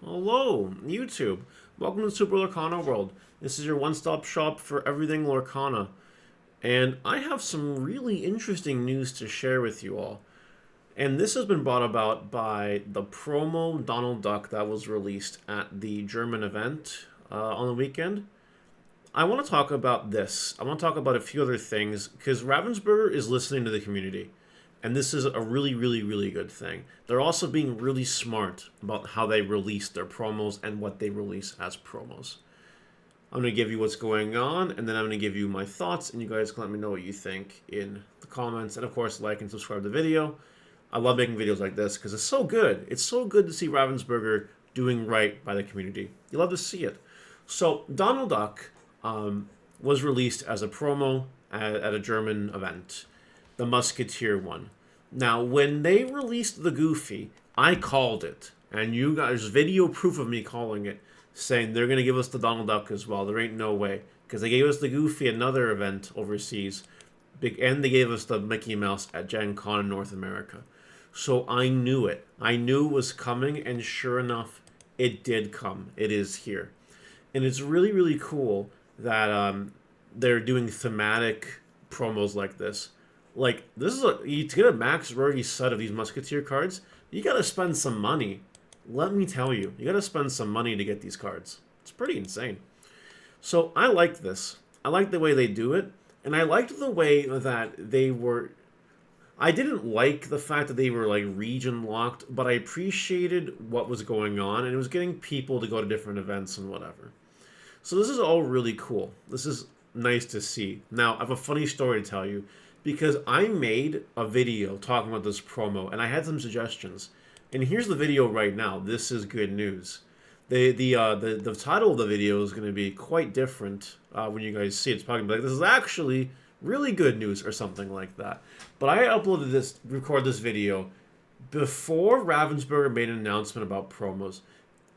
Hello, YouTube. Welcome to Super Lorcana World. This is your one-stop shop for everything Lorcana. And I have some really interesting news to share with you all. And this has been brought about by the promo Donald Duck that was released at the German event on the weekend. I want to talk about this. I want to talk about a few other things because Ravensburger is listening to the community. And this is a really, really, really good thing. They're also being really smart about how they release their promos and what they release as promos. I'm going to give you what's going on, and then I'm going to give you my thoughts, and you guys can let me know what you think in the comments. And of course, like and subscribe to the video. I love making videos like this because it's so good. It's so good to see Ravensburger doing right by the community. You love to see it. So, Donald Duck was released as a promo at a German event. The Musketeer one. Now, when they released the Goofy, I called it. And you guys, video proof of me calling it, saying they're going to give us the Donald Duck as well. There ain't no way. Because they gave us the Goofy another event overseas. And they gave us the Mickey Mouse at Gen Con in North America. So I knew it. I knew it was coming, and sure enough, it did come. It is here. And it's really, really cool that they're doing thematic promos like this. Like, this is you to get a max rarity set of these Musketeer cards, you gotta spend some money. Let me tell you, you gotta spend some money to get these cards. It's pretty insane. So I like this. I like the way they do it, and I liked the way that they were. I didn't like the fact that they were like region locked, but I appreciated what was going on, and it was getting people to go to different events and whatever. So this is all really cool. This is nice to see. Now, I have a funny story to tell you. Because I made a video talking about this promo, and I had some suggestions. And here's the video right now. This is good news. The title of the video is going to be quite different when you guys see it. It's probably going to be like, this is actually really good news or something like that. But I recorded this video before Ravensburger made an announcement about promos.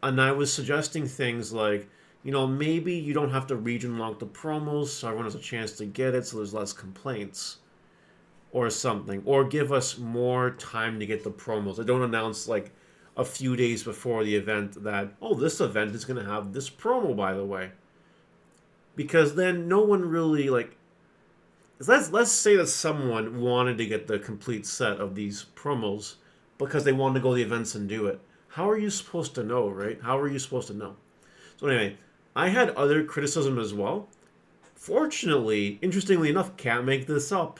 And I was suggesting things like, you know, maybe you don't have to region lock the promos so everyone has a chance to get it so there's less complaints. Or something. Or give us more time to get the promos. I don't announce like a few days before the event that, oh, this event is going to have this promo, by the way. Because then no one really like... Let's say that someone wanted to get the complete set of these promos because they wanted to go to the events and do it. How are you supposed to know, right? How are you supposed to know? So anyway, I had other criticism as well. Fortunately, interestingly enough, can't make this up.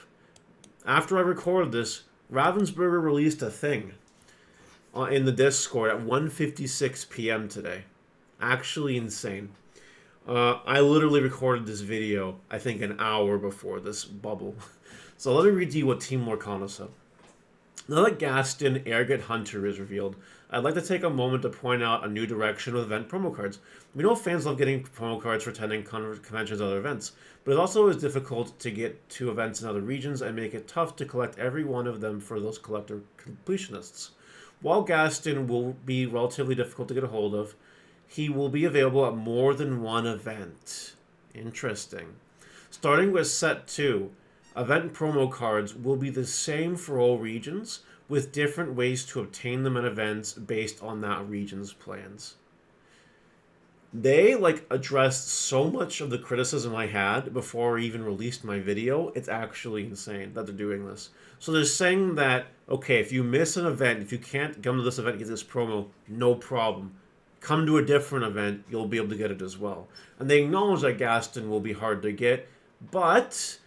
After I recorded this, Ravensburger released a thing in the Discord at 1:56 p.m. today. Actually insane. I literally recorded this video, I think, an hour before this bubble. So let me read to you what Team Lorcana said. Now that Gaston Airget Hunter is revealed, I'd like to take a moment to point out a new direction with event promo cards. We know fans love getting promo cards for attending conventions and other events, but it also is difficult to get to events in other regions and make it tough to collect every one of them for those collector completionists. While Gaston will be relatively difficult to get a hold of, he will be available at more than one event. Interesting. Starting with Set 2, event promo cards will be the same for all regions, with different ways to obtain them at events based on that region's plans. They addressed so much of the criticism I had before I even released my video. It's actually insane that they're doing this. So they're saying that, okay, if you miss an event, if you can't come to this event and get this promo, no problem. Come to a different event, you'll be able to get it as well. And they acknowledge that Gaston will be hard to get, but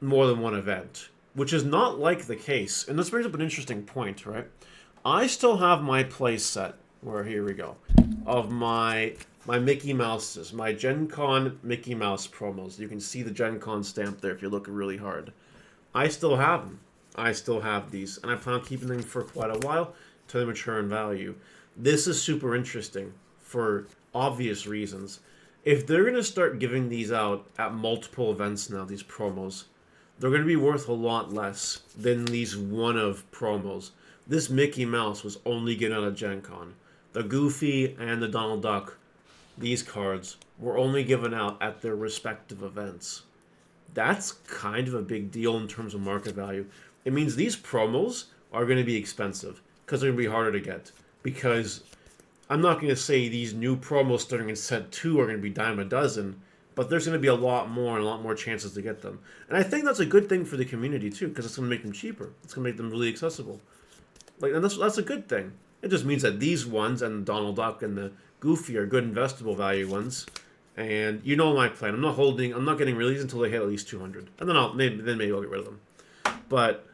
more than one event, which is not like the case. And this brings up an interesting point, right? I still have my play set, where here we go, of my Mickey Mouses, my Gen Con Mickey Mouse promos. You can see the Gen Con stamp there if you look really hard. I still have them. I still have these, and I plan on keeping them for quite a while until they mature in value. This is super interesting for obvious reasons. If they're going to start giving these out at multiple events now, these promos, they're going to be worth a lot less than these one-of promos. This Mickey Mouse was only given out at Gen Con. The Goofy and the Donald Duck, these cards, were only given out at their respective events. That's kind of a big deal in terms of market value. It means these promos are going to be expensive because they're going to be harder to get. Because I'm not going to say these new promos starting in set 2 are going to be dime a dozen, but there's going to be a lot more and a lot more chances to get them. And I think that's a good thing for the community too, because it's going to make them cheaper. It's going to make them really accessible. Like, and that's a good thing. It just means that these ones and Donald Duck and the Goofy are good investable value ones. And you know my plan. I'm not getting released until they hit at least 200, and then maybe I'll get rid of them. But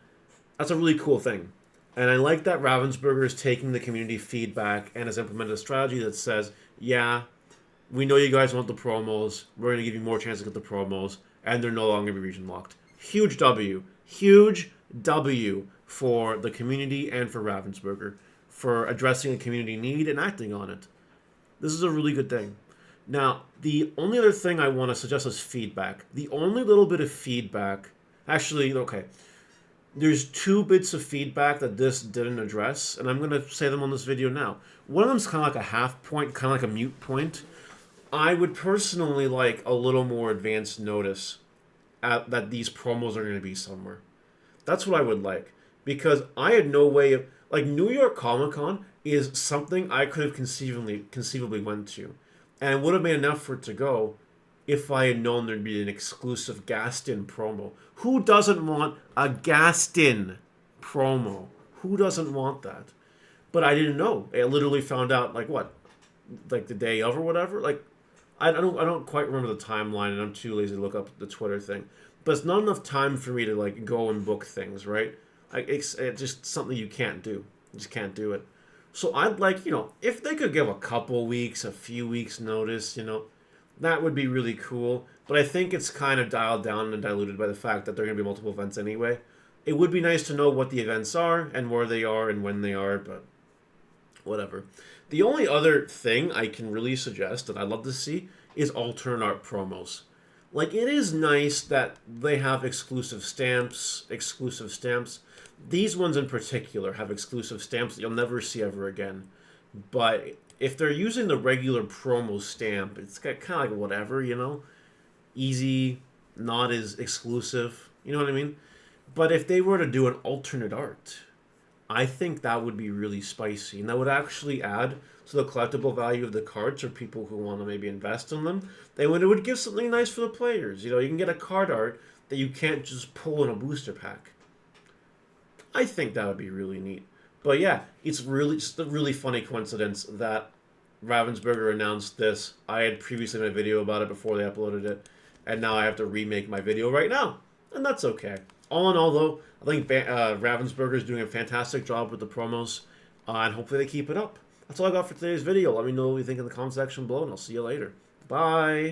that's a really cool thing. And I like that Ravensburger is taking the community feedback and has implemented a strategy that says, yeah, we know you guys want the promos. We're going to give you more chance to get the promos. And they're no longer going to be region locked. Huge W. Huge W for the community and for Ravensburger for addressing a community need and acting on it. This is a really good thing. Now, the only other thing I want to suggest is feedback. The only little bit of feedback... Actually, okay. There's 2 bits of feedback that this didn't address, and I'm going to say them on this video now. One of them's kind of like a half point, kind of like a mute point. I would personally like a little more advanced notice that these promos are going to be somewhere. That's what I would like. Because I had no way of... Like, New York Comic Con is something I could have conceivably went to. And it would have made an effort to go if I had known there'd be an exclusive Gaston promo. Who doesn't want a Gaston promo? Who doesn't want that? But I didn't know. I literally found out, like, what? Like, the day of or whatever? Like, I don't quite remember the timeline, and I'm too lazy to look up the Twitter thing. But it's not enough time for me to, like, go and book things, right? It's just something you can't do. You just can't do it. So I'd like, if they could give a couple weeks, a few weeks notice, that would be really cool. But I think it's kind of dialed down and diluted by the fact that there are going to be multiple events anyway. It would be nice to know what the events are and where they are and when they are, but whatever. The only other thing I can really suggest that I'd love to see is alternate art promos. Like, it is nice that they have exclusive stamps. These ones in particular have exclusive stamps that you'll never see ever again. But if they're using the regular promo stamp, it's kind of like whatever, easy, not as exclusive, you know what I mean? But if they were to do an alternate art, I think that would be really spicy, and that would actually add to the collectible value of the cards for people who want to maybe invest in them. It would give something nice for the players. You can get a card art that you can't just pull in a booster pack. I think that would be really neat. But yeah, it's really just a really funny coincidence that Ravensburger announced this. I had previously made a video about it before they uploaded it, and now I have to remake my video right now, and that's okay. All in all, though, I think Ravensburger is doing a fantastic job with the promos, and hopefully they keep it up. That's all I got for today's video. Let me know what you think in the comment section below, and I'll see you later. Bye!